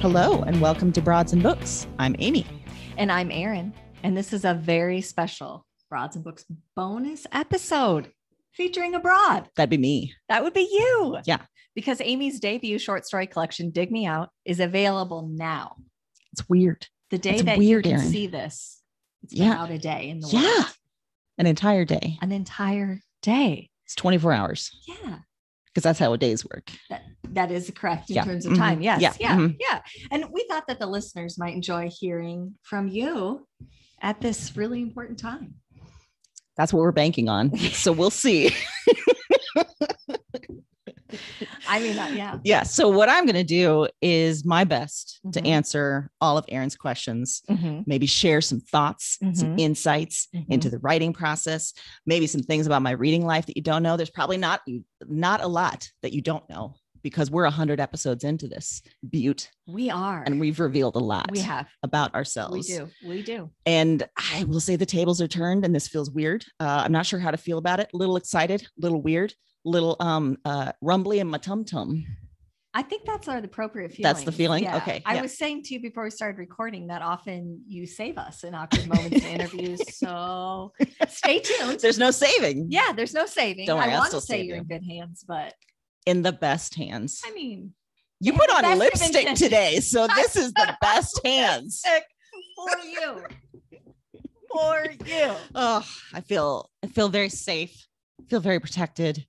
Hello and welcome to Broads and Books. I'm Amy. And I'm Erin. And this is a very special Broads and Books bonus episode featuring a broad. That'd be me. That would be you. Yeah. Because Amy's debut short story collection, Dig Me Out, is available now. It's weird. The day it's that weird, you can Erin. see this, it's been out a day in the world. Yeah. An entire day. An entire day. It's 24 hours. Yeah. Because that's how days work. That is correct in Yeah. terms of time. Yes. Yeah. Yeah. Mhm. Yeah. And we thought that the listeners might enjoy hearing from you at this really important time. That's what we're banking on. So we'll see. I mean, yeah. Yeah. So what I'm going to do is my best to Mhm. answer all of Erin's questions, Mhm. maybe share some thoughts, some Mhm. insights into the writing process, maybe some things about my reading life that you don't know. There's probably not a lot that you don't know because we're 100 episodes into this butte. We are. And we've revealed a lot We have. about ourselves. We do. And I will say the tables are turned and this feels weird. I'm not sure how to feel about it. A little excited, a little weird, little rumbly in my tum-tum. I think that's the appropriate feeling. That's the feeling? Yeah. Okay. I Yeah. was saying to you before we started recording that often you save us in awkward moments in interviews. So stay tuned. There's no saving. Yeah, there's no saving. Don't worry, I I'll want still to say save you're you. in good hands, but In the best hands. I mean, You in put the on best of lipstick intentions. today, so this is the best hands. for you. For you. Oh, I feel very safe. I feel very protected.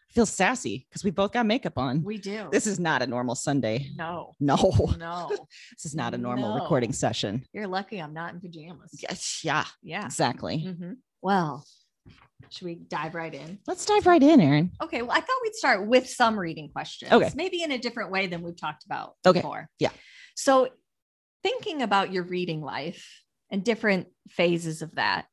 I feel sassy because we both got makeup on. We do. This is not a normal Sunday. No. No, this is not a normal No. recording session. You're lucky I'm not in pajamas. Yes, yeah, Yeah. exactly. Mhm. Well, should we dive right in? Let's dive right in, Erin. Okay. Well, I thought we'd start with some reading questions. Okay. Maybe in a different way than we've talked about Okay. before. Yeah. So thinking about your reading life and different phases of that,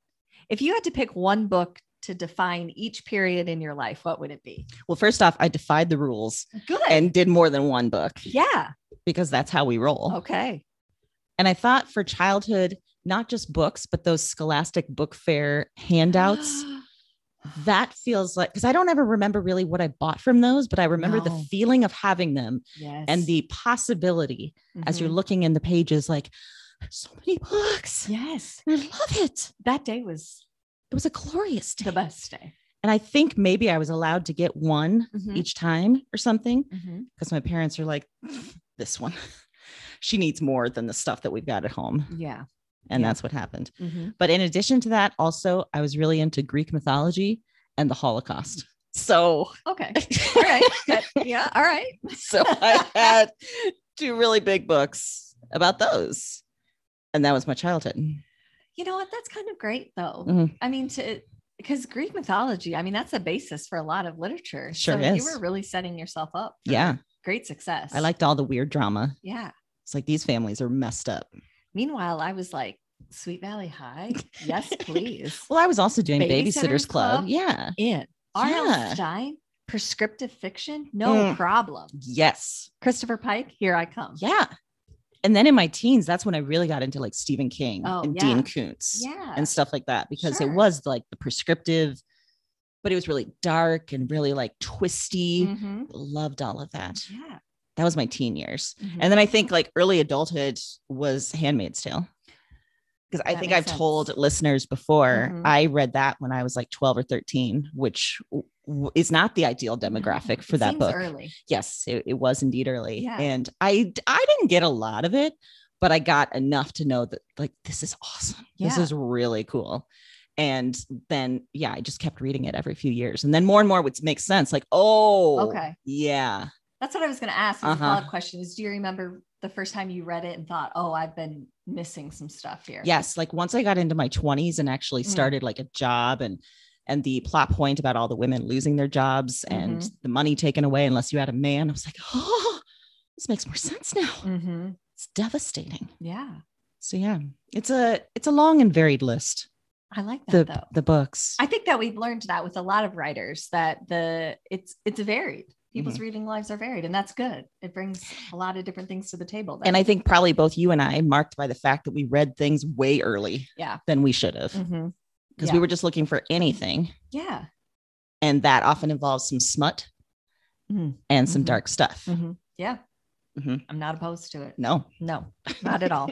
if you had to pick one book to define each period in your life, what would it be? Well, first off, I defied the rules Good. and did more than one book Yeah. because that's how we roll. Okay. And I thought for childhood, not just books, but those Scholastic Book Fair handouts. That feels like, because I don't ever remember really what I bought from those, but I remember No. the feeling of having them Yes. and the possibility as you're Mhm. looking in the pages, like so many books. Yes. I love it. That day was It was a glorious day. the best day. And I think maybe I was allowed to get one Mhm. each time or something Mhm. because my parents are like, this one, she needs more than the stuff that we've got at home. Yeah. And Yeah. that's what happened. Mhm. But in addition to that, also, I was really into Greek mythology and the Holocaust. So, Okay. All right. Good. Yeah. All right. so I had two really big books about those. And that was my childhood. You know what? That's kind of great though. Mhm. I mean, because Greek mythology, I mean, that's a basis for a lot of literature. Sure so is. you were really setting yourself up for Yeah. great success. I liked all the weird drama. Yeah. It's like these families are messed up. Meanwhile, I was like, Sweet Valley High. Yes, please. Well, I was also doing Babysitter's Babysitter's Club. Club? Yeah. In R.L. Yeah. Stein, prescriptive fiction, no problem. Yes. Christopher Pike, here I come. Yeah. And then in my teens, that's when I really got into like Stephen King Oh, and yeah. Dean Koontz Yeah. and stuff like that, because it Sure. was like the prescriptive, but it was really dark and really like twisty. Mhm. Loved all of that. Yeah. That was my teen years. Mhm. And then I think like early adulthood was Handmaid's Tale. Because I That think makes I've sense. told listeners before, Mhm. I read that when I was like 12 or 13, which is not the ideal demographic for It that seems book. early. Yes, it was indeed early. Yeah. And I didn't get a lot of it, but I got enough to know that like, this is awesome. This Yeah. is really cool. And then, yeah, I just kept reading it every few years. And then more and more would make sense. Like, oh, Okay. yeah. That's what I was going to ask. As a Uh-huh. follow-up question is, do you remember the first time you read it and thought, oh, I've been missing some stuff here? Yes. Like once I got into my 20s and actually started like a job and the plot point about all the women losing their jobs and the money taken away unless you had a man, I was like, oh, this makes more sense now. Mm-hmm. It's devastating. Yeah. So yeah, it's a long and varied list. I like that though. The books. I think that we've learned that with a lot of writers, that it's varied. People's reading lives are varied, and that's good. It brings a lot of different things to the table. Then. And I think probably both you and I marked by the fact that we read things way early Yeah. than we should have. Mm-hmm. Because Yeah. we were just looking for anything. Yeah. And that often involves some smut Mhm. and some Mhm. dark stuff. Mhm. Yeah. I'm not opposed to it. No, not at all.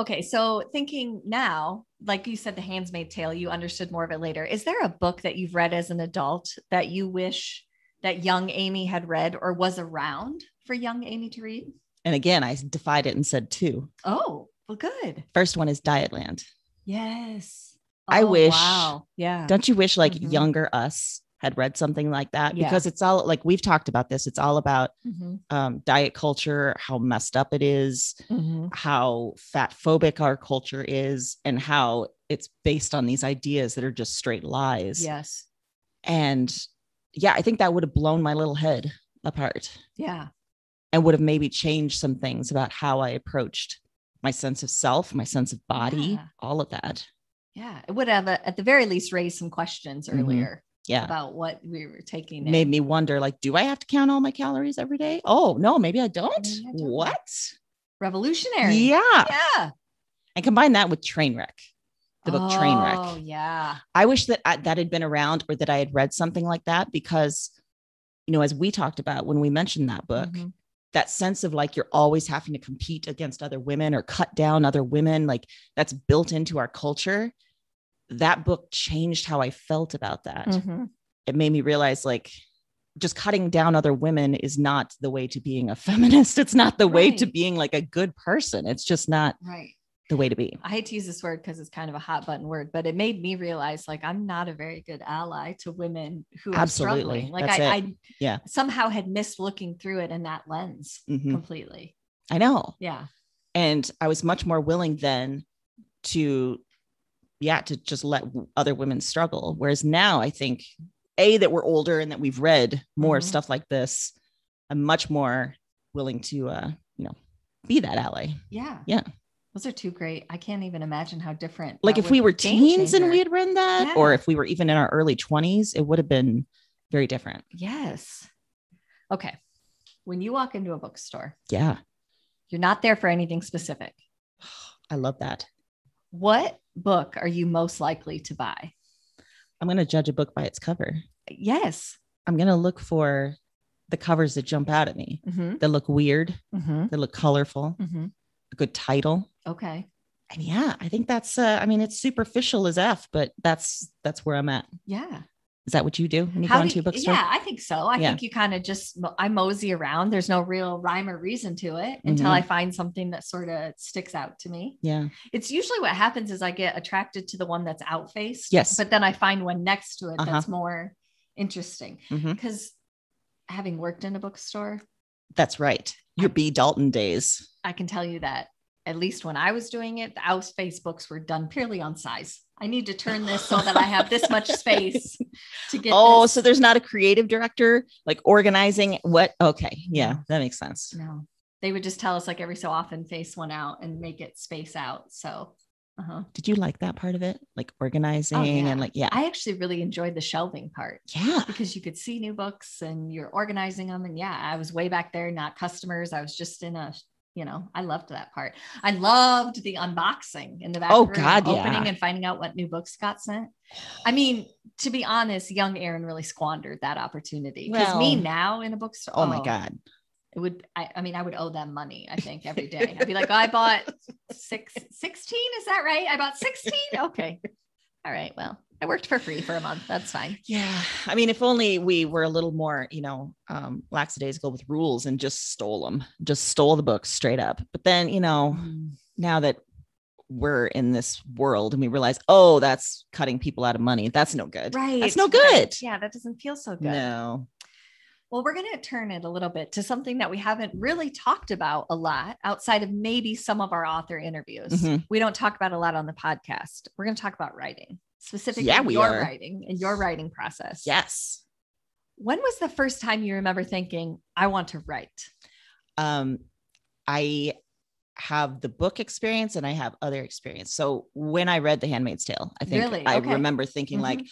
Okay. So thinking now, like you said, The Handmaid's Tale, you understood more of it later. Is there a book that you've read as an adult that you wish that young Amy had read or was around for young Amy to read? And again, I defied it and said 2. Oh, well, good. First one is Dietland. Yes. I wish. Wow. Yeah. Don't you wish like younger us had read something like that? Yeah. Because it's all like we've talked about this. It's all about diet culture, how messed up it is, how fat phobic our culture is, and how it's based on these ideas that are just straight lies. Yes. And yeah, I think that would have blown my little head apart. Yeah. And would have maybe changed some things about how I approached my sense of self, my sense of body, all of that. Yeah. It would have, at the very least, raised some questions earlier about what we were taking. Made me wonder, like, do I have to count all my calories every day? Oh, no, maybe I don't. What? Revolutionary. Yeah. Yeah. And combine that with Trainwreck, the book Trainwreck. Oh, yeah. I wish that that had been around or that I had read something like that because, you know, as we talked about when we mentioned that book, that sense of like you're always having to compete against other women or cut down other women, like that's built into our culture. That book changed how I felt about that. It made me realize like just cutting down other women is not the way to being a feminist. It's not the way to being like a good person. It's just not the way to be. I hate to use this word because it's kind of a hot button word, but it made me realize like I'm not a very good ally to women who are struggling. Like I somehow had missed looking through it in that lens completely. I know. Yeah. And I was much more willing then to just let other women struggle. Whereas now I think that we're older and that we've read more stuff like this. I'm much more willing to, be that ally. Yeah. Yeah. Those are two great. I can't even imagine how different. Like if we were teens and we had read that, or if we were even in our early 20s, it would have been very different. Yes. Okay. When you walk into a bookstore, you're not there for anything specific. I love that. What book are you most likely to buy? I'm going to judge a book by its cover. Yes. I'm going to look for the covers that jump out at me, that look weird, that look colorful, a good title. Okay. And I think that's, it's superficial as F, but that's where I'm at. Yeah. Is that what you do when you go into a bookstore? Yeah, I think so. I think you kind of I mosey around. There's no real rhyme or reason to it until I find something that sort of sticks out to me. Yeah. It's usually what happens is I get attracted to the one that's outfaced. Yes. But then I find one next to it that's more interesting. Because having worked in a bookstore. That's right. Your B. Dalton days. I can tell you that at least when I was doing it, the outface books were done purely on size. I need to turn this so that I have this much space to get. Oh, so there's not a creative director like organizing what? Okay. Yeah, that makes sense. No, they would just tell us like every so often face one out and make it space out. So, did you like that part of it? Like organizing and like, I actually really enjoyed the shelving part. Yeah. Because you could see new books and you're organizing them. And I was way back there, not customers. I was just in a, I loved that part. I loved the unboxing in the back room, opening and finding out what new books got sent. I mean, to be honest, young Erin really squandered that opportunity. Because me now in a bookstore. Oh my God. It would, I would owe them money, I think, every day. I'd be like, I bought 16. Is that right? I bought 16. Okay. All right. Well, I worked for free for a month. That's fine. Yeah. I mean, if only we were a little more, lackadaisical with rules and just stole the books straight up. But then, now that we're in this world and we realize, that's cutting people out of money. That's no good. Right. That's no good. Yeah. That doesn't feel so good. No. Well, we're going to turn it a little bit to something that we haven't really talked about a lot outside of maybe some of our author interviews. We don't talk about a lot on the podcast. We're going to talk about writing, specifically writing and your writing process. Yes. When was the first time you remember thinking, I want to write? I have the book experience and I have other experience. So when I read The Handmaid's Tale, I think I remember thinking like,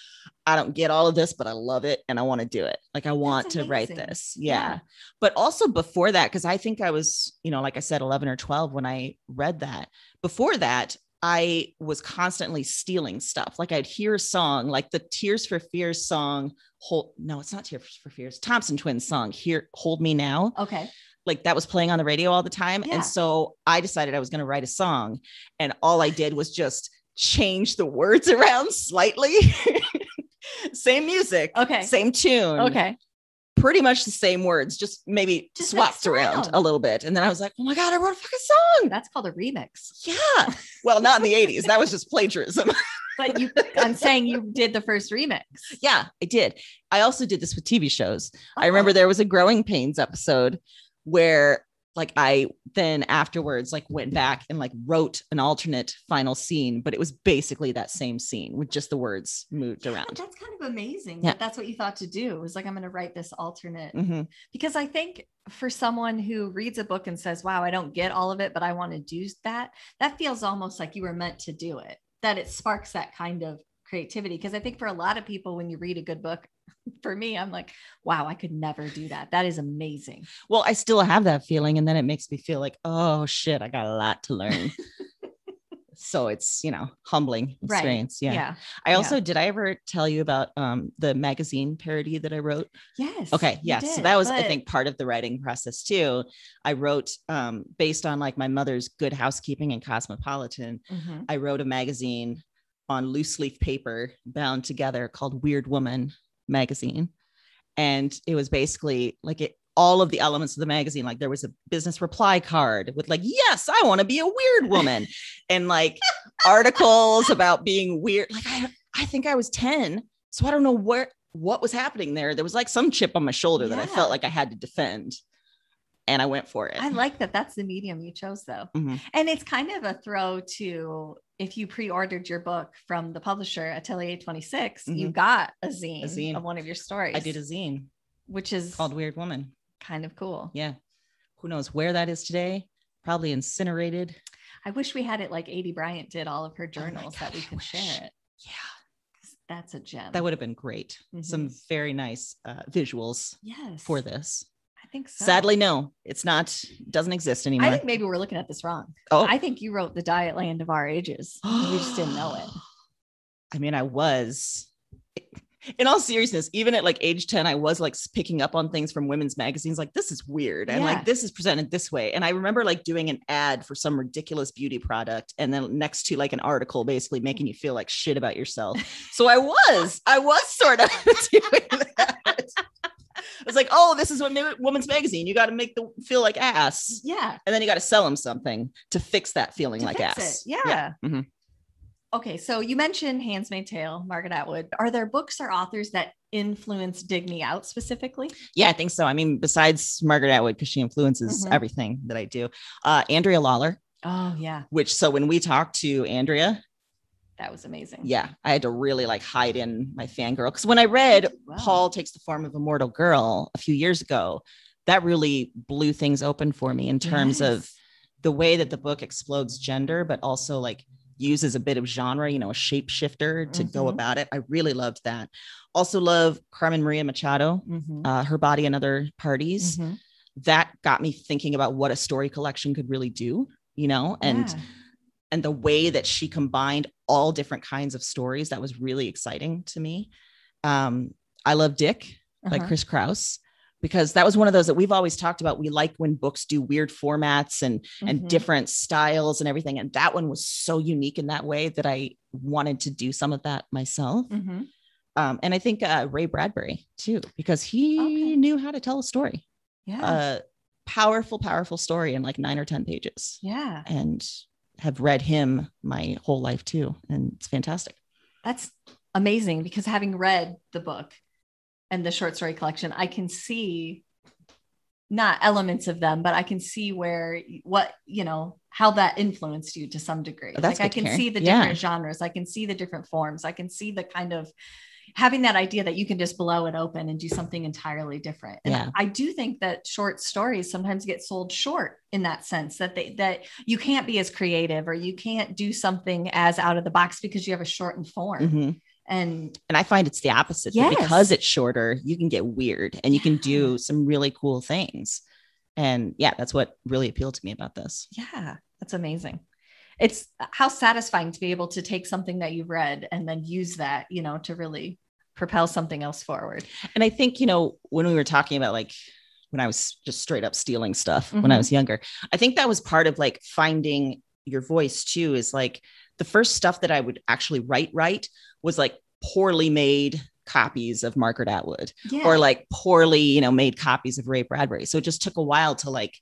I don't get all of this, but I love it. And I want to do it. Like, I want to write this. Yeah. But also before that, because I think I was, like I said, 11 or 12 when I read that. Before that, I was constantly stealing stuff. Like I'd hear a song, like the Tears for Fears song. No, it's not Tears for Fears. Thompson Twins song, Hold Me Now. Okay. like that was playing on the radio all the time. Yeah. And so I decided I was going to write a song, and all I did was just change the words around slightly. Same music. Okay. Same tune. Okay. Pretty much the same words, just maybe swapped around a little bit. And then I was like, oh my God, I wrote a fucking song. That's called a remix. Yeah. Well, not in the 80s. That was just plagiarism. But I'm saying you did the first remix. Yeah, I did. I also did this with TV shows. I remember there was a Growing Pains episode where like I then afterwards like went back and like wrote an alternate final scene, but it was basically that same scene with just the words moved around. That's kind of amazing. Yeah. That's what you thought to do. It was like, I'm going to write this alternate, because I think for someone who reads a book and says, wow, I don't get all of it, but I want to do that. That feels almost like you were meant to do it, that it sparks that kind of creativity. Because I think for a lot of people, when you read a good book, for me, I'm like, wow, I could never do that. That is amazing. Well, I still have that feeling. And then it makes me feel like, oh shit, I got a lot to learn. So it's, humbling experience. Right. Yeah. I also, did I ever tell you about the magazine parody that I wrote? Yes. Okay. Yeah. So that was, I think, part of the writing process too. I wrote based on like my mother's Good Housekeeping and Cosmopolitan. I wrote a magazine on loose leaf paper bound together called Weird Woman Magazine. And it was basically like all of the elements of the magazine. Like there was a business reply card with like, yes, I want to be a weird woman, and like articles about being weird. Like I think I was 10. So I don't know what was happening there. There was like some chip on my shoulder that I felt like I had to defend. And I went for it. I like that. That's the medium you chose though. And it's kind of a throw to, if you pre-ordered your book from the publisher Atelier 26, you got a zine of one of your stories. I did a zine, which is called Weird Woman. Kind of cool. Yeah. Who knows where that is today? Probably incinerated. I wish we had it like Adie Bryant did all of her journals, that we could share it. Yeah. That's a gem. That would have been great. Some very nice visuals for this. I think so. Sadly, no, it's not, doesn't exist anymore. I think maybe we're looking at this wrong. Oh, I think you wrote The Diet Land of Our Ages. We just didn't know it. I mean, I was, in all seriousness, even at like age 10, I was like picking up on things from women's magazines. Like, this is weird. And like, this is presented this way. And I remember like doing an ad for some ridiculous beauty product. And then next to like an article, basically making you feel like shit about yourself. So I was sort of doing that. I was like, oh, this is what women's magazine. You got to make them feel like ass. Yeah. And then you got to sell them something to fix that feeling like ass. Yeah. Okay. So you mentioned Handmaid's Tale, Margaret Atwood. Are there books or authors that influence Dig Me Out specifically? Yeah, I think so. I mean, besides Margaret Atwood, because she influences everything that I do. Andrea Lawler. Oh, yeah. So when we talked to Andrea, that was amazing. Yeah. I had to really like hide in my fangirl. Because when I read Paul Takes the Form of a Mortal Girl a few years ago, that really blew things open for me in terms of the way that the book explodes gender, but also like uses a bit of genre, a shapeshifter to go about it. I really loved that. Also love Carmen Maria Machado, Her Body and Other Parties. That got me thinking about what a story collection could really do, and the way that she combined all different kinds of stories. That was really exciting to me. I love Dick by Chris Kraus, because that was one of those that we've always talked about. We like when books do weird formats and different styles and everything. And that one was so unique in that way that I wanted to do some of that myself. And I think Ray Bradbury too, because he knew how to tell a story. Yeah. Powerful, powerful story in like 9 or 10 pages. Yeah. And have read him my whole life too. And it's fantastic. That's amazing, because having read the book and the short story collection, I can see not elements of them, but I can see how that influenced you to some degree. Like I can see the different genres. I can see the different forms. I can see the kind of having that idea that you can just blow it open and do something entirely different. And I do think that short stories sometimes get sold short in that sense, that you can't be as creative, or you can't do something as out of the box because you have a shortened form. And I find it's the opposite. Because it's shorter, you can get weird and you can do some really cool things. And that's what really appealed to me about this. Yeah, that's amazing. It's how satisfying to be able to take something that you've read and then use that, to really propel something else forward. And I think, when we were talking about like when I was just straight up stealing stuff when I was younger. I think that was part of like finding your voice too, is like the first stuff that I would actually write was like poorly made copies of Margaret Atwood or like poorly, you know, made copies of Ray Bradbury. So it just took a while to like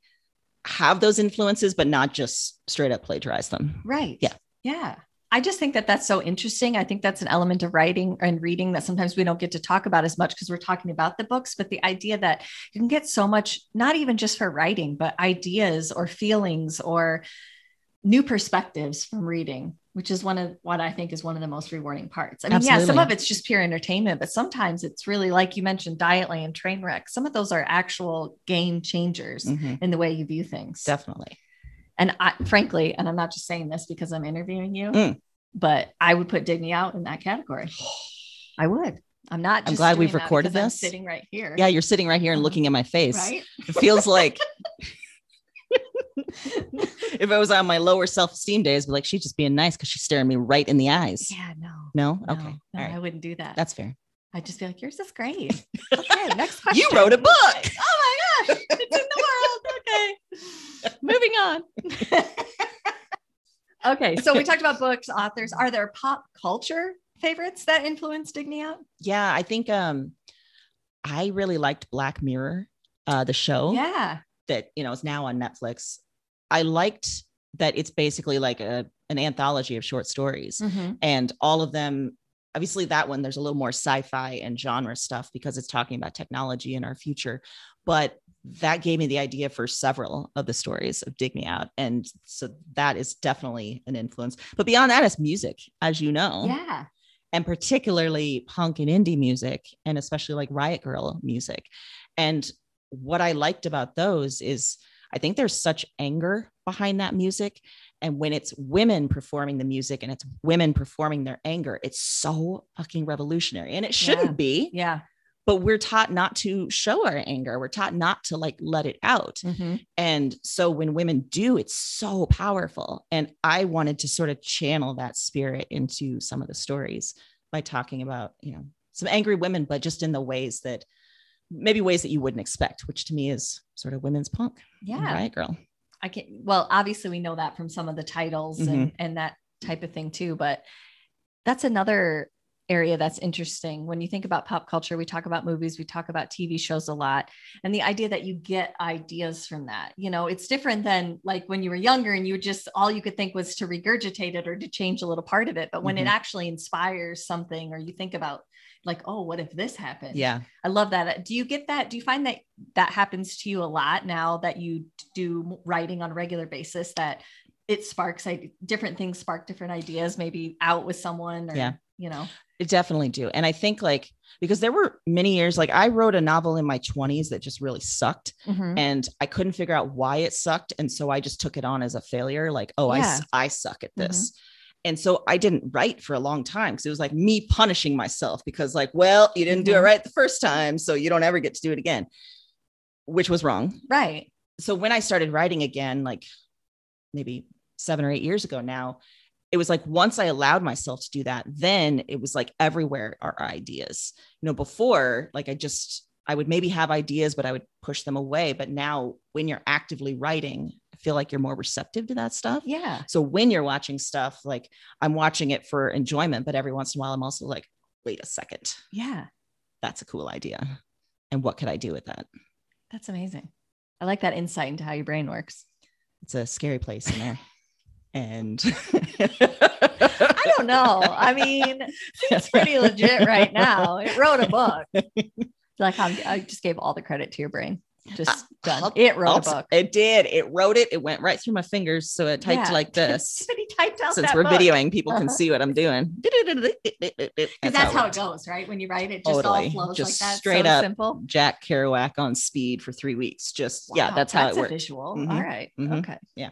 have those influences, but not just straight up plagiarize them. Right. Yeah. Yeah. I just think that that's so interesting. I think that's an element of writing and reading that sometimes we don't get to talk about as much because we're talking about the books, but the idea that you can get so much, not even just for writing, but ideas or feelings or new perspectives from reading, which is one of what I think is one of the most rewarding parts. I mean, yeah, some of it's just pure entertainment, but sometimes it's really, like you mentioned, Dietland and Trainwreck. Some of those are actual game changers in the way you view things. Definitely. And frankly, and I'm not just saying this because I'm interviewing you, but I would put Dig Me Out in that category. I would. I'm not. Just I'm glad we've recorded this. I'm sitting right here. Yeah, you're sitting right here and looking at my face. Right? It feels like if I was on my lower self-esteem days, I'd be like, she's just being nice because she's staring me right in the eyes. Yeah, no. Okay, no, all right. I wouldn't do that. That's fair. I'd just be like, yours is great. Okay, next question. You wrote a book. Oh my gosh, it's in the world. Okay, moving on. Okay, so we talked about books, authors. Are there pop culture favorites that influenced Dig Me Out? Yeah, I think I really liked Black Mirror, the show. Yeah. That, you know, is now on Netflix. I liked that it's basically like an anthology of short stories, and all of them, obviously that one, there's a little more sci-fi and genre stuff because it's talking about technology in our future, but that gave me the idea for several of the stories of Dig Me Out. And so that is definitely an influence, but beyond that, it's music, as you know. Yeah. And particularly punk and indie music, and especially like Riot Girl music. And what I liked about those is I think there's such anger behind that music. And when it's women performing the music and it's women performing their anger, it's so fucking revolutionary. And it shouldn't be. Yeah. But we're taught not to show our anger. We're taught not to like let it out. And so when women do, it's so powerful. And I wanted to sort of channel that spirit into some of the stories by talking about, you know, some angry women, but just in the ways that maybe ways that you wouldn't expect, which to me is sort of women's punk. Yeah. Riot Girl. Well, obviously we know that from some of the titles and that type of thing too, but that's another area that's interesting. When you think about pop culture, we talk about movies, we talk about TV shows a lot. And the idea that you get ideas from that, you know, it's different than like when you were younger and you just, all you could think was to regurgitate it or to change a little part of it. But when it actually inspires something, or you think about like, oh, what if this happened? Yeah. I love that. Do you get that? Do you find that that happens to you a lot now that you do writing on a regular basis, that it sparks different things, spark different ideas, maybe out with someone or, you know? It definitely do. And I think like, because there were many years, like I wrote a novel in my 20s that just really sucked and I couldn't figure out why it sucked. And so I just took it on as a failure. Like, oh, I suck at this. And so I didn't write for a long time because it was like me punishing myself because like, well, you didn't do it right the first time, so you don't ever get to do it again, which was wrong. Right. So when I started writing again, like maybe 7 or 8 years ago now, it was like, once I allowed myself to do that, then it was like everywhere are ideas. You know, before, like I would maybe have ideas, but I would push them away. But now when you're actively writing, I feel like you're more receptive to that stuff. Yeah. So when you're watching stuff, like I'm watching it for enjoyment, but every once in a while, I'm also like, wait a second. Yeah. That's a cool idea. And what could I do with that? That's amazing. I like that insight into how your brain works. It's a scary place in there. And I don't know. I mean, it's pretty legit right now. It wrote a book. Like I just gave all the credit to your brain. Just done. It wrote a book. It did. It wrote it. It went right through my fingers. So it typed like this. But he typed out Since that we're book. Videoing, people can see what I'm doing. Because that's how it goes, right? When you write it, just all flows just like that. Straight so up simple. Jack Kerouac on speed for 3 weeks. Just that's how it works. Visual. All right. Okay. Yeah.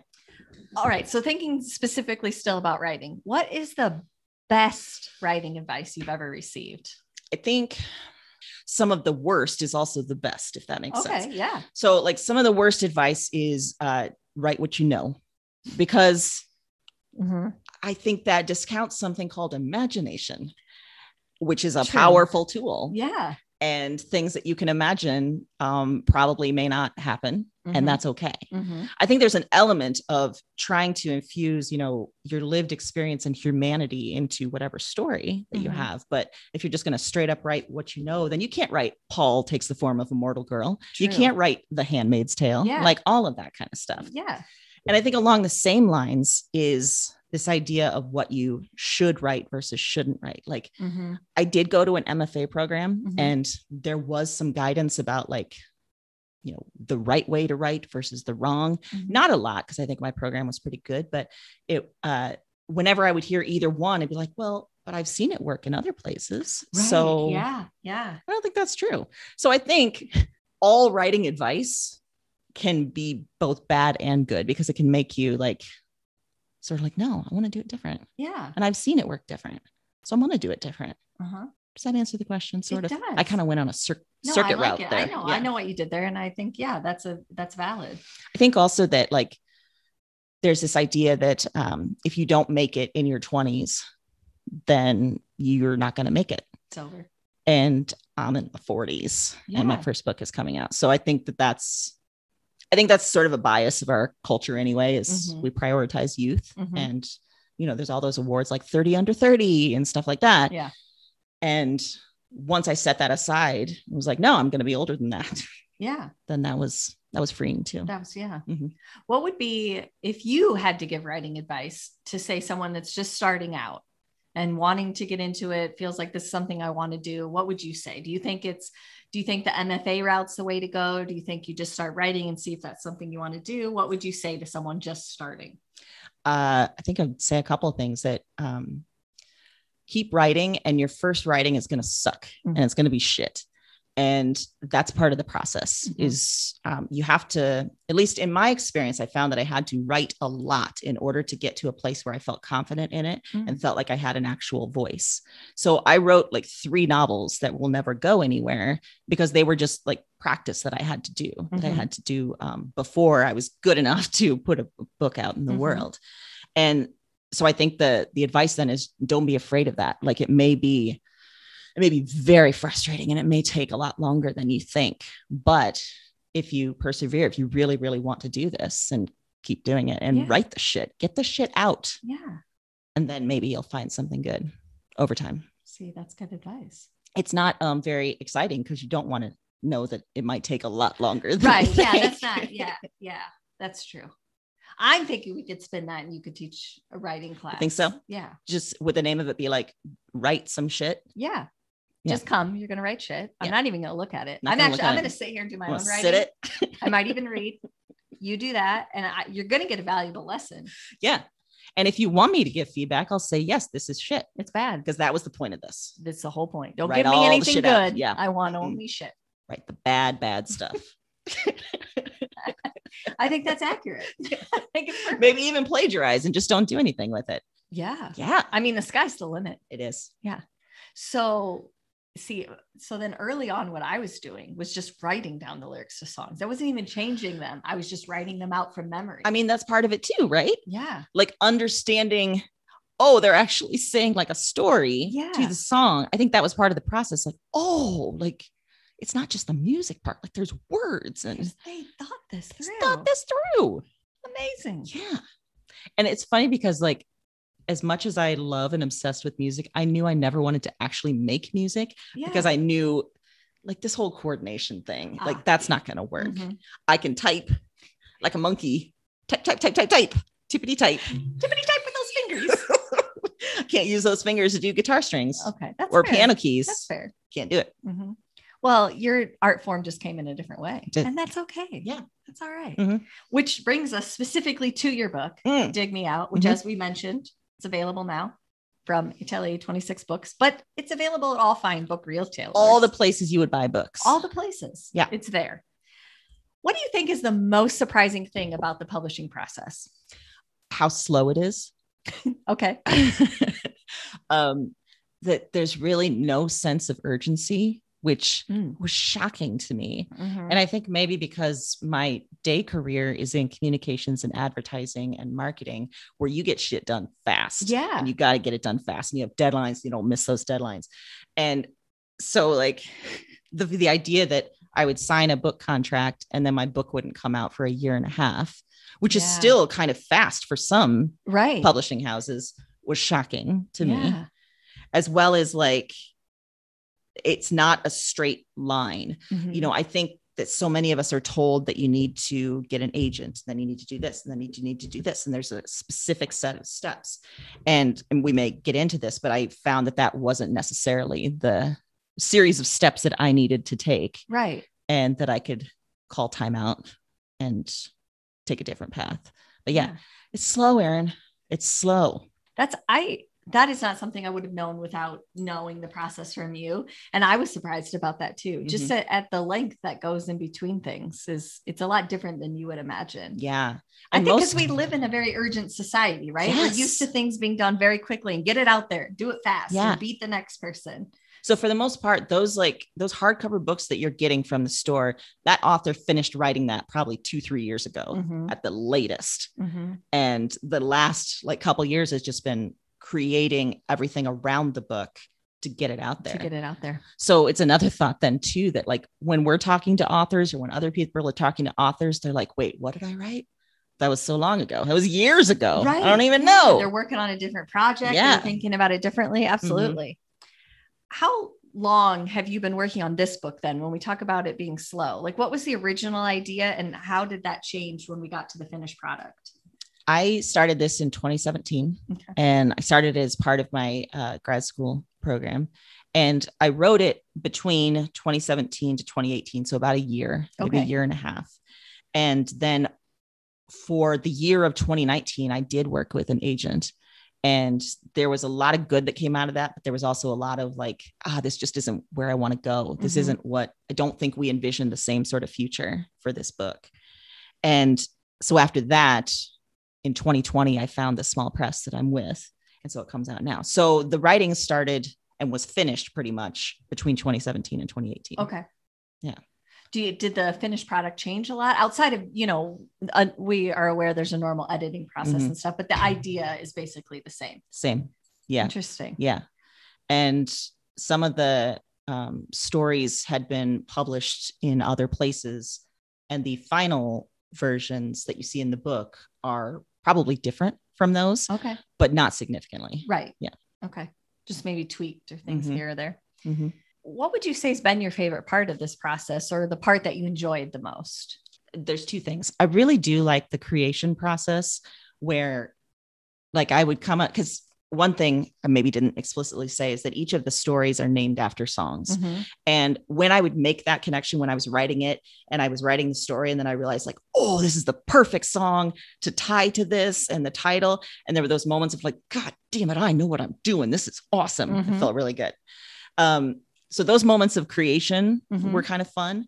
All right. So thinking specifically still about writing, what is the best writing advice you've ever received? I think some of the worst is also the best, if that makes sense. Okay. Yeah. So like some of the worst advice is write what you know, because I think that discounts something called imagination, which is a powerful tool. Yeah. and things that you can imagine probably may not happen. And that's okay. I think there's an element of trying to infuse, you know, your lived experience and humanity into whatever story that you have. But if you're just going to straight up write what you know, then you can't write Paul takes the form of a mortal girl. True. You can't write The Handmaid's Tale, like all of that kind of stuff. Yeah. And I think along the same lines is this idea of what you should write versus shouldn't write. Like I did go to an MFA program and there was some guidance about like, you know, the right way to write versus the wrong. Not a lot, because I think my program was pretty good, but it, whenever I would hear either one, I'd be like, well, but I've seen it work in other places. Right. So yeah. I don't think that's true. So I think all writing advice can be both bad and good, because it can make you like, sort of like, no, I want to do it different. Yeah. And I've seen it work different. So I'm going to do it different. Does that answer the question? Sort of. Does. I kind of went on a circuit route there. I know what you did there. And I think, that's valid. I think also that like, there's this idea that if you don't make it in your 20s, then you're not going to make it. It's over. And I'm in the 40s and my first book is coming out. So I think that's sort of a bias of our culture anyway, is we prioritize youth and, you know, there's all those awards like 30 under 30 and stuff like that. Yeah. And once I set that aside, it was like, no, I'm going to be older than that. Yeah. Then that was freeing too. What would be, if you had to give writing advice to, say, someone that's just starting out and wanting to get into it, feels like this is something I want to do, what would you say? Do you think the MFA route's the way to go? Do you think you just start writing and see if that's something you want to do? What would you say to someone just starting? I think I'd say a couple of things. That keep writing, and your first writing is going to suck and it's going to be shit. And that's part of the process. Is you have to, at least in my experience, I found that I had to write a lot in order to get to a place where I felt confident in it and felt like I had an actual voice. So I wrote like 3 novels that will never go anywhere, because they were just like practice that I had to do, before I was good enough to put a book out in the world. And so I think the advice then is, don't be afraid of that. Like it may be very frustrating and it may take a lot longer than you think, but if you persevere, if you really, really want to do this, and keep doing it and write the shit, get the shit out. Yeah. And then maybe you'll find something good over time. See, that's good advice. It's not very exciting, because you don't want to know that it might take a lot longer. Right. Yeah. That's not. Yeah. Yeah. That's true. I'm thinking we could spin that and you could teach a writing class. I think so. Yeah. Just would the name of it be like, write some shit? Yeah. Just come, you're going to write shit. I'm not even going to look at it. I'm going to sit here and do my own writing. Sit it. I might even read. You do that. And you're going to get a valuable lesson. Yeah. And if you want me to give feedback, I'll say, yes, this is shit. It's bad. Because that was the point of this. That's the whole point. Don't give me anything good. Out. Yeah. I want only shit. Write the bad stuff. I think that's accurate. I think it's perfect. Maybe even plagiarize and just don't do anything with it. Yeah. Yeah. I mean, the sky's the limit. It is. Yeah. So then early on, what I was doing was just writing down the lyrics to songs. I wasn't even changing them. I was just writing them out from memory. I mean, that's part of it too, right? Yeah. Like understanding, oh, they're actually saying like a story to the song. I think that was part of the process. Like, oh, like it's not just the music part. Like there's words, and they thought this through. Amazing. Yeah. And it's funny because like, as much as I love and obsessed with music, I knew I never wanted to actually make music because I knew like this whole coordination thing, like that's not going to work. I can type like a monkey, type, tippity type with those fingers. I can't use those fingers to do guitar strings. Okay. That's or fair. Piano keys. That's fair. Can't do it. Well, your art form just came in a different way, and that's okay. Yeah. That's all right. Which brings us specifically to your book, Dig Me Out, which as we mentioned, it's available now from Atelier 26 Books, but it's available at all fine book retailers. All the places you would buy books. All the places. Yeah. It's there. What do you think is the most surprising thing about the publishing process? How slow it is. Okay. That there's really no sense of urgency, which was shocking to me. And I think maybe because my day career is in communications and advertising and marketing, where you get shit done fast. Yeah. And you got to get it done fast, and you have deadlines. You don't miss those deadlines. And so like the idea that I would sign a book contract and then my book wouldn't come out for a year and a half, which is still kind of fast for some publishing houses, was shocking to me, as well as like, it's not a straight line. You know, I think that so many of us are told that you need to get an agent, then you need to do this, and then you need to do this. And there's a specific set of steps. And we may get into this, but I found that wasn't necessarily the series of steps that I needed to take. Right. And that I could call timeout and take a different path. But it's slow, Erin. It's slow. That is not something I would have known without knowing the process from you. And I was surprised about that too. Just at the length that goes in between things it's a lot different than you would imagine. Yeah. I think because we live in a very urgent society, right? Yes. We're used to things being done very quickly and get it out there, do it fast and beat the next person. So for the most part, those hardcover books that you're getting from the store, that author finished writing that probably 2-3 years ago at the latest. And the last couple years has just been creating everything around the book to get it out there. So it's another thought then too, that like when we're talking to authors or when other people are talking to authors, they're like, wait, what did I write? That was so long ago. That was years ago. Right. I don't even know. They're working on a different project. They're thinking about it differently. Absolutely. How long have you been working on this book then, when we talk about it being slow? Like, what was the original idea and how did that change when we got to the finished product? I started this in 2017 and I started as part of my grad school program. And I wrote it between 2017 to 2018. So about a year, maybe a year and a half. And then for the year of 2019, I did work with an agent. And there was a lot of good that came out of that. But there was also a lot of like, this just isn't where I want to go. This isn't what I don't think we envisioned the same sort of future for this book. And so after that, in 2020, I found the small press that I'm with. And so it comes out now. So the writing started and was finished pretty much between 2017 and 2018. Okay. Yeah. Did the finished product change a lot outside of, we are aware there's a normal editing process and stuff, but the idea is basically the same. Same. Yeah. Interesting. Yeah. And some of the stories had been published in other places, and the final versions that you see in the book are probably different from those. Okay. But not significantly. Right. Yeah. Okay. Just maybe tweaked or things here or there. What would you say has been your favorite part of this process, or the part that you enjoyed the most? There's two things. I really do like the creation process where like I would come up, because one thing I maybe didn't explicitly say is that each of the stories are named after songs. And when I would make that connection, when I was writing it and I was writing the story, and then I realized like, oh, this is the perfect song to tie to this and the title. And there were those moments of like, God damn it, I know what I'm doing. This is awesome. It felt really good. So those moments of creation were kind of fun.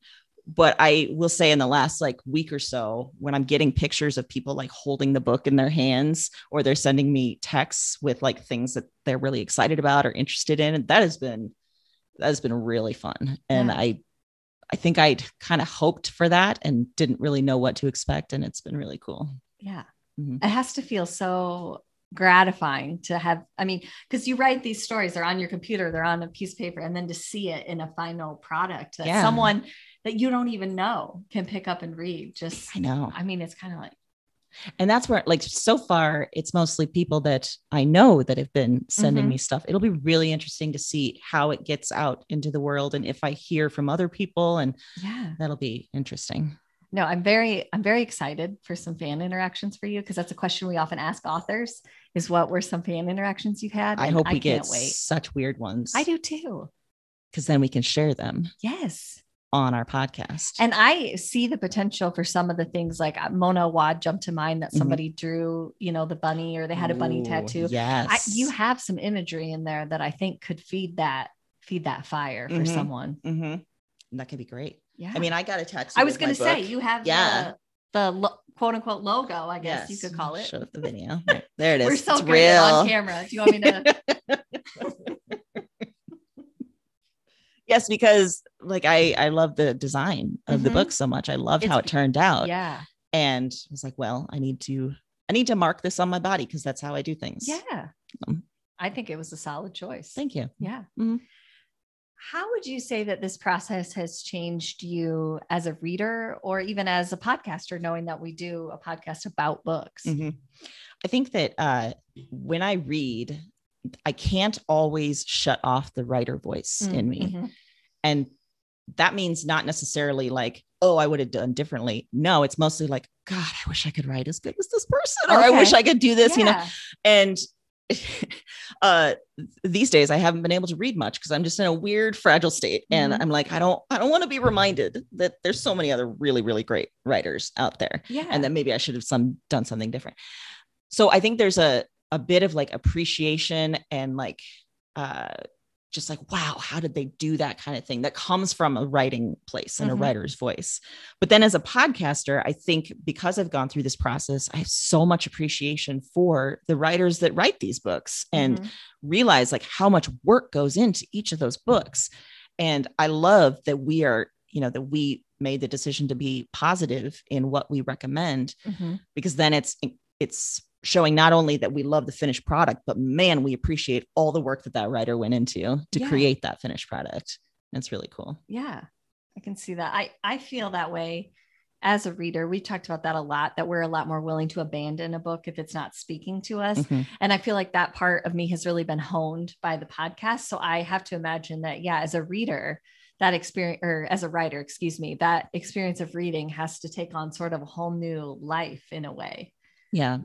But I will say in the last like week or so, when I'm getting pictures of people like holding the book in their hands, or they're sending me texts with like things that they're really excited about or interested in, that has been really fun. And I think I'd kind of hoped for that and didn't really know what to expect. And it's been really cool. Yeah. It has to feel so gratifying to have, because you write these stories, they're on your computer, they're on a piece of paper, and then to see it in a final product that someone that you don't even know can pick up and read. I know. It's kind of like, and that's where like, so far it's mostly people that I know that have been sending me stuff. It'll be really interesting to see how it gets out into the world. And if I hear from other people, and that'll be interesting. No, I'm very excited for some fan interactions for you, because that's a question we often ask authors, is what were some fan interactions you've had? I hope we get such weird ones. I do too. Because then we can share them. Yes. On our podcast. And I see the potential for some of the things, like Mona Wad jumped to mind, that somebody drew, the bunny, or they had a bunny tattoo. Yes. You have some imagery in there that I think could feed that fire for someone. And that could be great. Yeah. I got a tattoo. I was going to say, you have the quote unquote logo, I guess you could call it. Show the video. There it is. We're so it's good real. on camera. Do you want me to? Yes, because like I love the design of the book so much. I loved how it turned out. Yeah. And I was like, well, I need to mark this on my body, because that's how I do things. Yeah. I think it was a solid choice. Thank you. Yeah. How would you say that this process has changed you as a reader or even as a podcaster, knowing that we do a podcast about books? Mm-hmm. I think that when I read, I can't always shut off the writer voice in me. Mm-hmm. And that means not necessarily like, oh, I would have done differently. No, it's mostly like, God, I wish I could write as good as this person, or I wish I could do this, and these days I haven't been able to read much because I'm just in a weird, fragile state. And I'm like, I don't want to be reminded that there's so many other really, really great writers out there. Yeah. And that maybe I should have done something different. So I think there's a bit of like appreciation and like, just like, wow, how did they do that kind of thing that comes from a writing place and a writer's voice. But then as a podcaster, I think because I've gone through this process, I have so much appreciation for the writers that write these books and realize like how much work goes into each of those books. And I love that we are, that we made the decision to be positive in what we recommend, because then it's showing not only that we love the finished product, but man, we appreciate all the work that writer went into to create that finished product. And it's really cool. Yeah, I can see that. I feel that way as a reader. We talked about that a lot, that we're a lot more willing to abandon a book if it's not speaking to us. And I feel like that part of me has really been honed by the podcast. So I have to imagine that, as a reader, that experience, or as a writer, that experience of reading has to take on sort of a whole new life in a way. Yeah.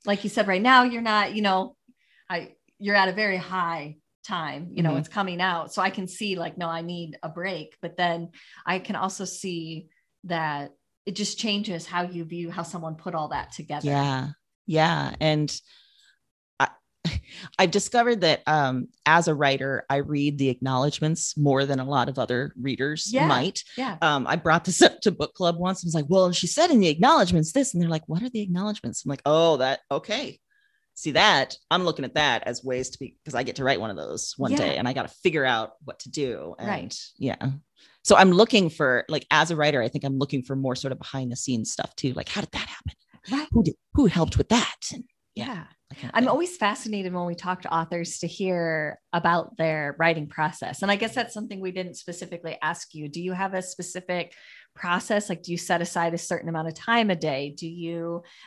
Like you said, right now, you're not, you're at a very high time, it's coming out. So I can see like, no, I need a break. But then I can also see that it just changes how you view how someone put all that together. Yeah. Yeah. And I've discovered that as a writer, I read the acknowledgments more than a lot of other readers might. Yeah. I brought this up to book club once. I was like, well, she said in the acknowledgments this, and they're like, what are the acknowledgments? I'm like, oh, okay. See that? I'm looking at that as ways to be, because I get to write one of those one day and I got to figure out what to do. And so I'm looking for, like, as a writer, I think I'm looking for more sort of behind the scenes stuff too. Like, how did that happen? Right. Who helped with that? And I'm always fascinated when we talk to authors to hear about their writing process. And I guess that's something we didn't specifically ask you. Do you have a specific process? Like, do you set aside a certain amount of time a day?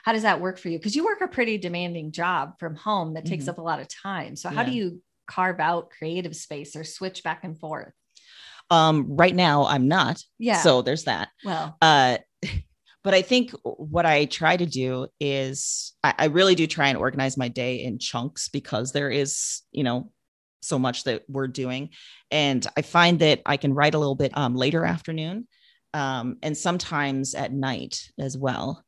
How does that work for you? Because you work a pretty demanding job from home that takes up a lot of time. So how do you carve out creative space or switch back and forth? Right now I'm not. Yeah. So there's that. Well, but I think what I try to do is I really do try and organize my day in chunks, because there is, so much that we're doing. And I find that I can write a little bit later afternoon and sometimes at night as well.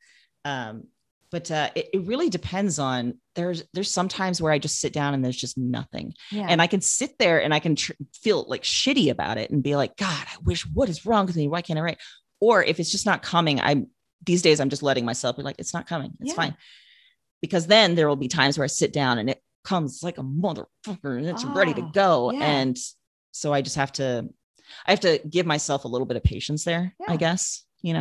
But it really depends on, there's some times where I just sit down and there's just nothing. Yeah. And I can sit there and I can feel like shitty about it and be like, God, I wish, what is wrong with me? Why can't I write? Or if it's just not coming, these days I'm just letting myself be like, it's not coming. It's fine. Because then there will be times where I sit down and it comes like a motherfucker and it's ready to go. Yeah. And so I just have to give myself a little bit of patience there, I guess, I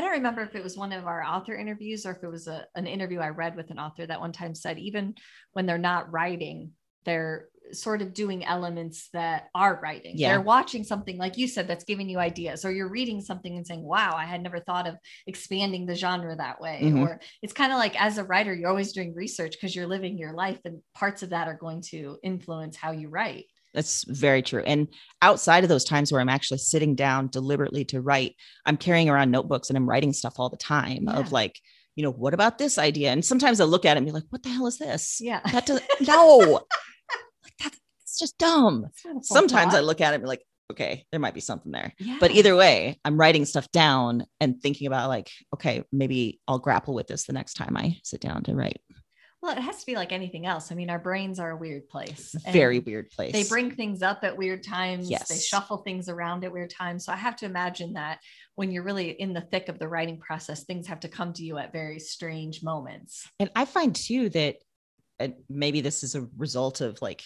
don't remember if it was one of our author interviews or if it was an interview I read with an author that one time said, even when they're not writing, they're sort of doing elements that are writing. Yeah. They're watching something, like you said, that's giving you ideas, or you're reading something and saying, wow, I had never thought of expanding the genre that way. Or it's kind of like, as a writer, you're always doing research because you're living your life, and parts of that are going to influence how you write. That's very true. And outside of those times where I'm actually sitting down deliberately to write, I'm carrying around notebooks and I'm writing stuff all the time of like, what about this idea? And sometimes I look at it and be like, what the hell is this? Yeah. No. It's just dumb. Sometimes I look at it and be like, okay, there might be something there. Yeah. But either way, I'm writing stuff down and thinking about like, okay, maybe I'll grapple with this the next time I sit down to write. Well, it has to be like anything else. I mean, our brains are a weird place. Very weird place. They bring things up at weird times. Yes. They shuffle things around at weird times. So I have to imagine that when you're really in the thick of the writing process, things have to come to you at very strange moments. And I find too that maybe this is a result of like,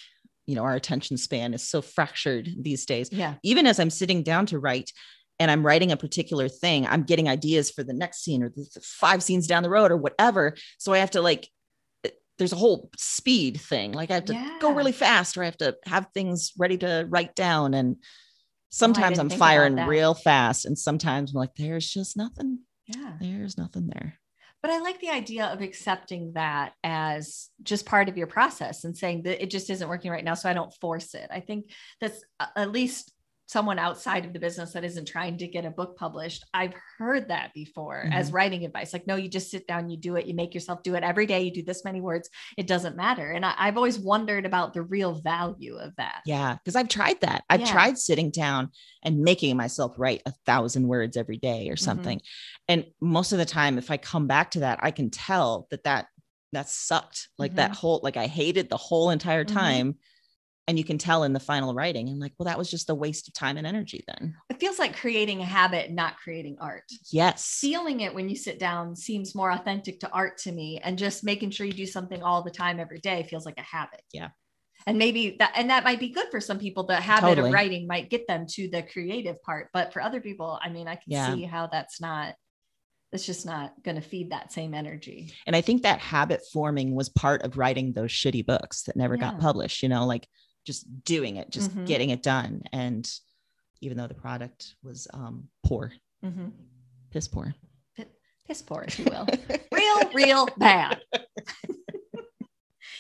our attention span is so fractured these days. Yeah. Even as I'm sitting down to write and I'm writing a particular thing, I'm getting ideas for the next scene or the 5 scenes down the road or whatever. So I have to like there's a whole speed thing. Like I have to go really fast, or I have to have things ready to write down. And sometimes I'm firing real fast. And sometimes I'm like, there's just nothing. Yeah. There's nothing there. But I like the idea of accepting that as just part of your process and saying that it just isn't working right now, so I don't force it. I think that's at least someone outside of the business that isn't trying to get a book published. I've heard that before as writing advice. Like, no, you just sit down, you do it, you make yourself do it every day. You do this many words. It doesn't matter. And I've always wondered about the real value of that. Yeah. Cause I've tried that. I've tried sitting down and making myself write 1,000 words every day or something. And most of the time, if I come back to that, I can tell that sucked. Like that whole, like I hated the whole entire time. And you can tell in the final writing, and like, well, that was just a waste of time and energy then. It feels like creating a habit, not creating art. Yes. Feeling it when you sit down seems more authentic to art to me. And just making sure you do something all the time, every day feels like a habit. Yeah. And maybe that might be good for some people. The habit of writing might get them to the creative part. But for other people, I mean, I can see how it's just not going to feed that same energy. And I think that habit forming was part of writing those shitty books that never got published, like just doing it, just getting it done. And even though the product was poor, piss poor, if you will, real bad.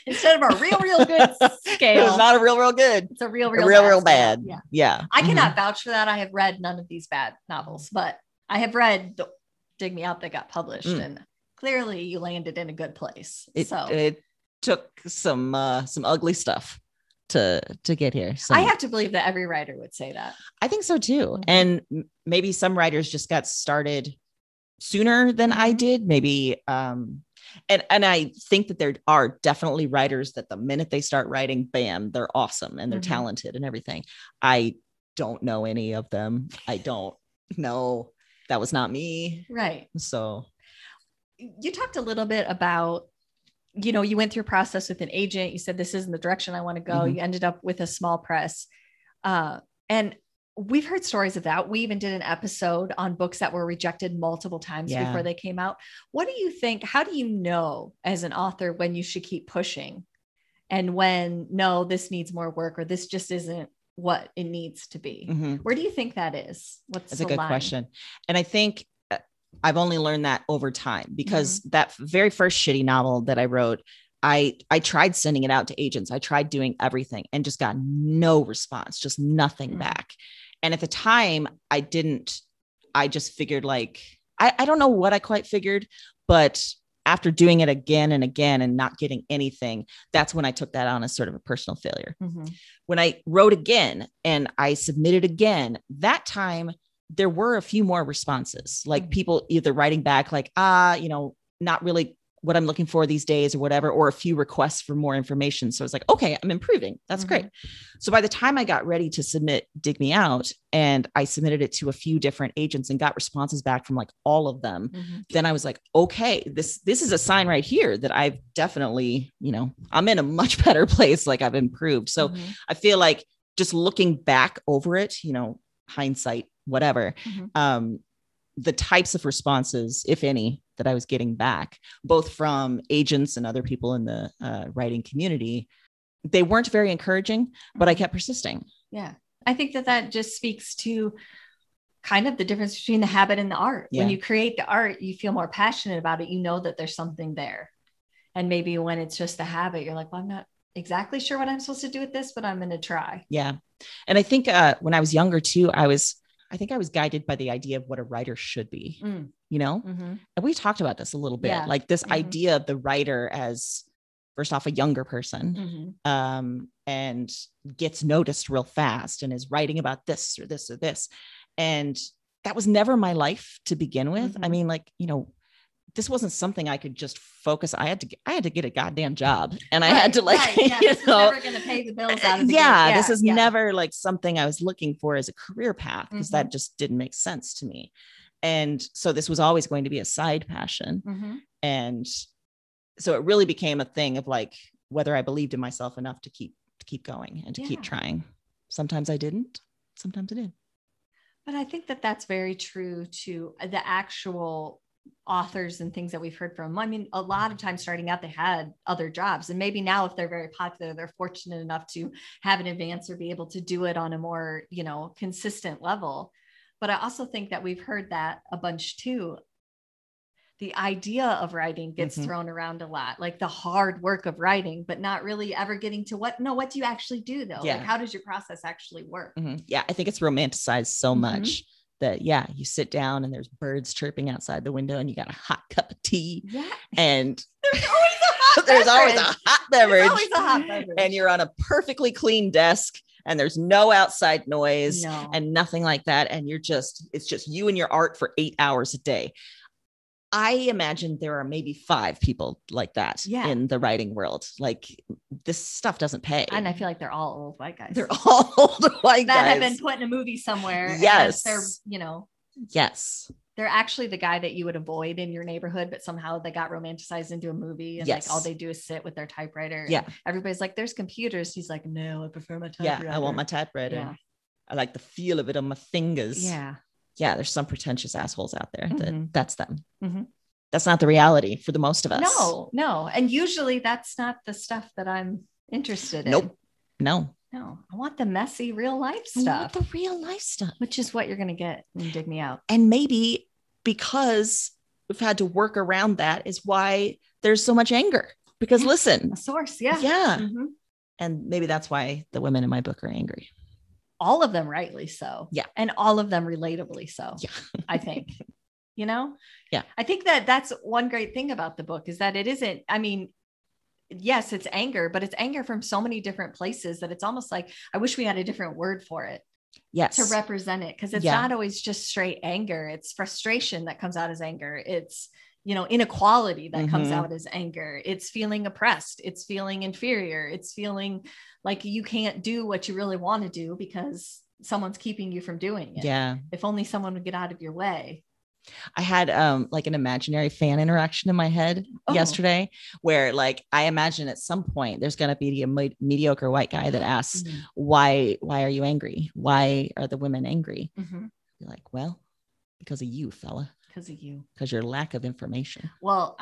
Instead of a real good scale. It's not a real good. It's a real bad. Yeah. I cannot vouch for that. I have read none of these bad novels, but I have read the Dig Me Out that got published, and clearly you landed in a good place. It took some ugly stuff to get here. I have to believe that every writer would say that. I think so too. And maybe some writers just got started sooner than I did. Maybe, and I think that there are definitely writers that the minute they start writing, bam, they're awesome and they're talented and everything. I don't know any of them. I don't know. That was not me. Right. So you talked a little bit about, you went through a process with an agent. You said, this isn't the direction I want to go. You ended up with a small press. And we've heard stories of that. We even did an episode on books that were rejected multiple times before they came out. What do you think? How do you know as an author when you should keep pushing and when, no, this needs more work, or this just isn't what it needs to be? Where do you think that is? That's a good question. And I think I've only learned that over time, because that very first shitty novel that I wrote, I tried sending it out to agents. I tried doing everything and just got no response, just nothing back. And at the time I just figured like, I don't know what I quite figured, but after doing it again and again and not getting anything, that's when I took that on as sort of a personal failure. When I wrote again and I submitted again, that time there were a few more responses, like people either writing back like, not really what I'm looking for these days or whatever, or a few requests for more information. So it's like, okay, I'm improving. That's great. So by the time I got ready to submit Dig Me Out, and I submitted it to a few different agents and got responses back from like all of them, then I was like, okay, this is a sign right here that I've definitely, I'm in a much better place. Like I've improved. So I feel like just looking back over it, hindsight, whatever, the types of responses, if any, that I was getting back, both from agents and other people in the writing community, they weren't very encouraging, but I kept persisting. Yeah. I think that just speaks to kind of the difference between the habit and the art. When you create the art, you feel more passionate about it. You know that there's something there. And maybe when it's just a habit, you're like, well, I'm not exactly sure what I'm supposed to do with this, but I'm going to try. Yeah. And I think when I was younger too, I think I was guided by the idea of what a writer should be, and we talked about this a little bit, like this idea of the writer as first off, a younger person, and gets noticed real fast and is writing about this or this or this. And that was never my life to begin with. I mean, this wasn't something I could just focus. I had to get a goddamn job, and I had to this is never going to pay the bills out of the game. This is never like something I was looking for as a career path, because that just didn't make sense to me. And so this was always going to be a side passion. And so it really became a thing of like, whether I believed in myself enough to keep going and to keep trying. Sometimes I didn't, sometimes I did. But I think that that's very true to the actual authors and things that we've heard from. I mean, a lot of times starting out, they had other jobs, and maybe now if they're very popular, they're fortunate enough to have an advance or be able to do it on a more, consistent level. But I also think that we've heard that a bunch too. The idea of writing gets thrown around a lot, like the hard work of writing, but not really ever getting to what do you actually do though? Yeah. Like, how does your process actually work? Yeah. I think it's romanticized so much that, you sit down and there's birds chirping outside the window and you got a hot cup of tea and there's always a hot beverage and you're on a perfectly clean desk and there's no outside noise and nothing like that. And it's just you and your art for 8 hours a day. I imagine there are maybe 5 people like that in the writing world. Like, this stuff doesn't pay. And I feel like they're all old white guys. They're all old white guys that have been put in a movie somewhere. Yes. They're, yes. They're actually the guy that you would avoid in your neighborhood, but somehow they got romanticized into a movie. And like all they do is sit with their typewriter. Yeah. Everybody's like, there's computers. He's like, no, I prefer my typewriter. Yeah. I want my typewriter. Yeah. I like the feel of it on my fingers. Yeah. Yeah, there's some pretentious assholes out there that's them. That's not the reality for the most of us. No. And usually that's not the stuff that I'm interested in. Nope. No. I want the messy real life stuff. I want the real life stuff. Which is what you're going to get in Dig Me Out. And maybe because we've had to work around that is why there's so much anger. Because listen. A source. Yeah. Yeah. And maybe that's why the women in my book are angry. All of them rightly so. Yeah. And all of them relatably so. Yeah. I think, Yeah. I think that's one great thing about the book is that it isn't, I mean, yes, it's anger, but it's anger from so many different places that it's almost like, I wish we had a different word for it. Yes. To represent it. Cause it's not always just straight anger. It's frustration that comes out as anger. It's, inequality that comes out as anger. It's feeling oppressed. It's feeling inferior. It's feeling like you can't do what you really want to do because someone's keeping you from doing it. Yeah. If only someone would get out of your way. I had like an imaginary fan interaction in my head yesterday where like, I imagine at some point there's going to be a mediocre white guy that asks, why are you angry? Why are the women angry? You're like, well, because of you, fella. Because of you. Because your lack of information. Well,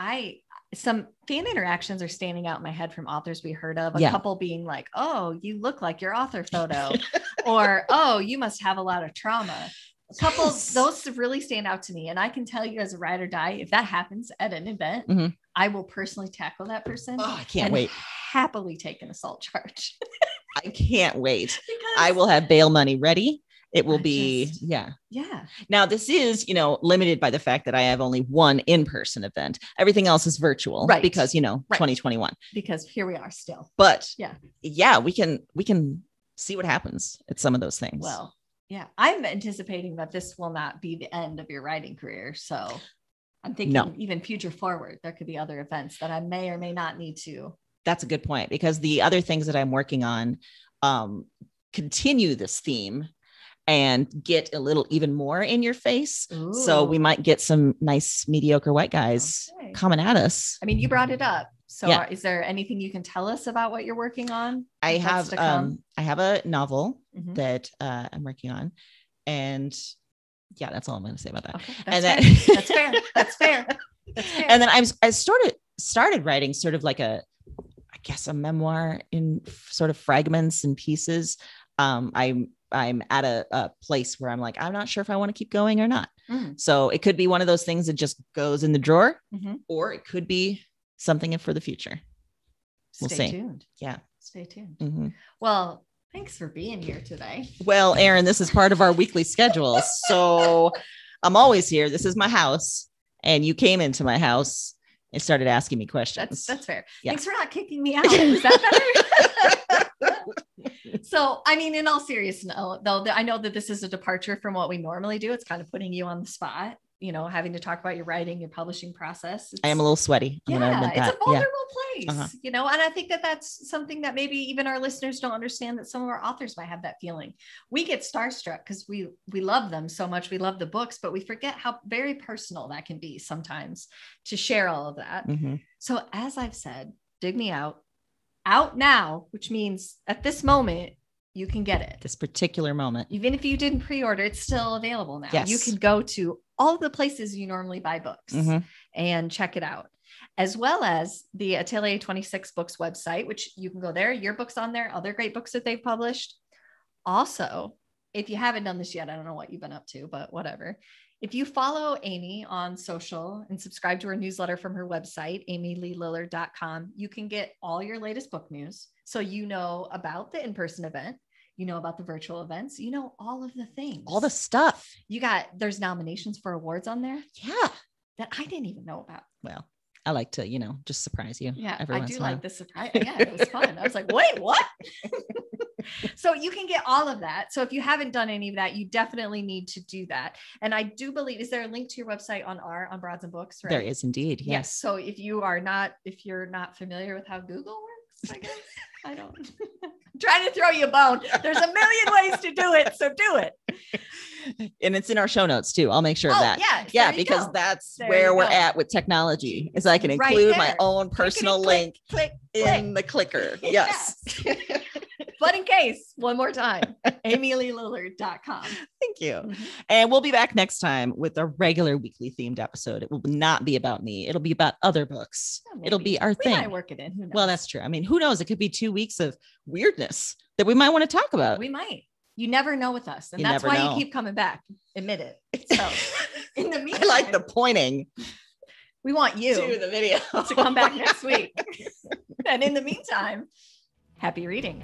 some fan interactions are standing out in my head from authors we heard of. A couple being like, oh, you look like your author photo. Or, oh, you must have a lot of trauma. A couple, those really stand out to me. And I can tell you as a ride or die, if that happens at an event, I will personally tackle that person. Oh, I can't wait. Happily take an assault charge. I can't wait. I will have bail money ready. It will be, yeah. Now this is, limited by the fact that I have only one in-person event. Everything else is virtual, right? Because, 2021. Because here we are still. But we can see what happens at some of those things. Well, yeah, I'm anticipating that this will not be the end of your writing career. So I'm thinking even future forward, there could be other events that I may or may not need to. That's a good point, because the other things that I'm working on continue this theme and get a little even more in your face. Ooh. So we might get some nice mediocre white guys coming at us. I mean, you brought it up. So is there anything you can tell us about what you're working on? I have a novel that I'm working on, and that's all I'm going to say about that. Okay, that's fair. That's fair. And then I started writing sort of like a memoir in sort of fragments and pieces. I'm at a place where I'm like, I'm not sure if I want to keep going or not. So it could be one of those things that just goes in the drawer, or it could be something for the future. We'll Stay see. Tuned. Yeah. Stay tuned. Well, thanks for being here today. Well, Erin, this is part of our weekly schedule. So I'm always here. This is my house. And you came into my house and started asking me questions. That's fair. Yeah. Thanks for not kicking me out. Is that better? So, I mean, in all seriousness, though, I know that this is a departure from what we normally do. It's kind of putting you on the spot, having to talk about your writing, your publishing process. I am a little sweaty. It's a vulnerable place, and I think that that's something that maybe even our listeners don't understand, that some of our authors might have that feeling. We get starstruck because we love them so much. We love the books, but we forget how very personal that can be sometimes to share all of that. So as I've said, Dig Me Out now, which means at this moment, you can get it. This particular moment. Even if you didn't pre-order, it's still available now. Yes. You can go to all the places you normally buy books and check it out, as well as the Atelier 26 Books website, which you can go there. Your book's on there, other great books that they've published. Also, if you haven't done this yet, I don't know what you've been up to, but whatever. If you follow Amy on social and subscribe to her newsletter from her website, amyleelillard.com, you can get all your latest book news. So you know about the in-person event, you know about the virtual events, you know all of the things. All the stuff. There's nominations for awards on there. Yeah. That I didn't even know about. Well, I like to, just surprise you. Yeah, I do like the surprise. Yeah, it was fun. I was like, wait, what? So you can get all of that. So if you haven't done any of that, you definitely need to do that. And I do believe, is there a link to your website on Broads and Books? Right? There is indeed. Yes. So if you're not familiar with how Google works, I guess, I don't. I'm trying to throw you a bone. There's a million ways to do it. So do it. And it's in our show notes too. I'll make sure of that. Yeah. Because that's where we're at with technology, is I can include my own personal link in the clicker. Yes. But in case, one more time, amyleelillard.com. Thank you. And we'll be back next time with a regular weekly themed episode. It will not be about me. It'll be about other books. It'll be our thing. We might work it in. Who knows? Well, that's true. I mean, who knows? It could be 2 weeks of weirdness that we might want to talk about. We might. You never know with us. And that's why you keep coming back. Admit it. So in the meantime, I like the pointing. We want you to the video to come back next week. And in the meantime, happy reading.